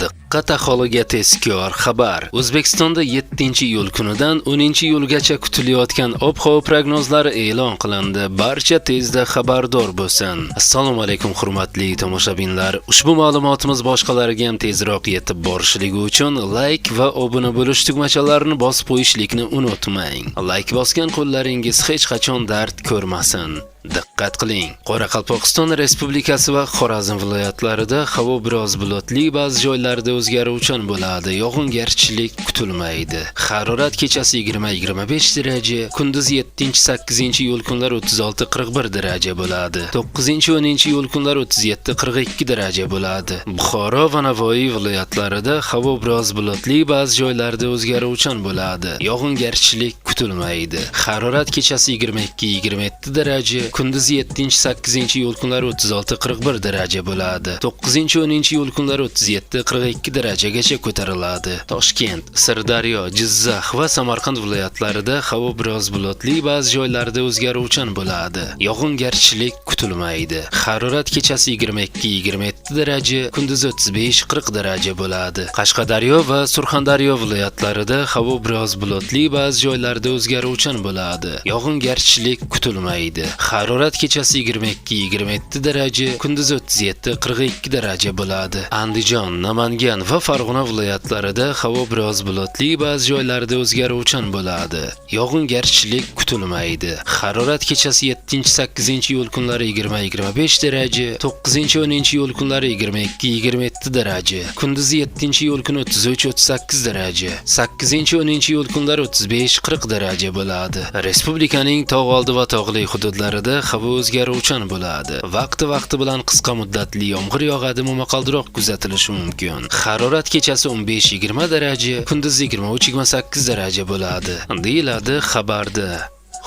Diqqat aholiga tezkor xabar. O'zbekistonda 7-iyul kunidan 10-iyulgacha kutilayotgan ob-havo prognozlari e'lon qilindi. Barcha tezda xabardor bo'lsin. Assalomu alaykum hurmatli tomoshabinlar. Ushbu ma'lumotimiz boshqalarga ham tezroq yetib borishligi uchun like va obuna bo'lish tugmachalarini bosib qo'yishlikni unutmang. Like bosgan qo'llaringiz hech qachon dard ko'rmasin. Diqqat qiling. Qoraqalpog'iston Respublikasi va Xorazm viloyatlarida havo biroz bulutli, ba'zi joylarda o'zgaruvchan bo'ladi. Yog'ingarchilik kutilmaydi. Harorat kechasi 20-25 daraja, kunduz 7-8-iyul kunlar 36-41 daraja bo'ladi. 9-10-iyul kunlar 37-42 daraja bo'ladi. Buxoro va Navoiy viloyatlarida havo biroz bulutli, ba'zi joylarda o'zgaruvchan bo'ladi. Yog'ingarchilik kutilmaydi. Harorat kechasi 22-27 daraja, kunduz 7-8-iyul kunlar 36-41 daraja bo'ladi. 9-10-iyul kunlar 37-42 darajagacha ko'tariladi. Toshkent, Sirdaryo, Jizzax va Samarqand viloyatlarida havo biroz bulutli, ba'zi joylarda o'zgaruvchan bo'ladi. Yog'ingarchilik kutilmaydi. Harorat kechasi 22-27 daraja, kunduz 35-40 daraja bo'ladi. Qashqadaryo va Surxondaryo viloyatlarida havo biroz bulutli, ba'zi joylarda o'zgaruvchan bo'ladi. Yog'ingarchilik kutilmaydi. Harorat kechasi 22-27 daraja, kunduz 37-42 daraja bo'ladi. Andijon, Namangan va Farg'ona viloyatlarida havo biroz bulutli, ba'zi joylarda o'zgaruvchan bo'ladi. Yog'ingarchilik kutilmaydi. Harorat kechasi 7-8-iyul kunlari 20-25 daraja, 9-10-iyul kunlari 22-27 daraja, kunduz 7-iyul kuni 33-38 daraja, 8-10-iyul kunlari 35-40 daraja bo'ladi. Respublikaning tog'oldi va tog'li hududlarida havo o'zgaruvchan bo'ladi. Vaqti bilan qisqa muddatli yomg'ir yog'adi, momaqaldiroq kuzatilishi mumkin. Harorat kechasi 15-20 daraja, kunduz 23-28 daraja bo'ladi, deyiladi xabarda.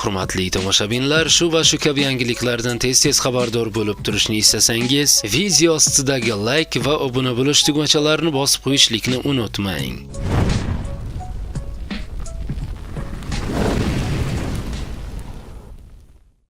Hurmatli tomoshabinlar, shu va shu kabi yangiliklardan tez-tez xabardor bo'lib turishni istasangiz, video ostidagi like va obuna bo'lish tugmachalarini bosib qo'yishlikni unutmang.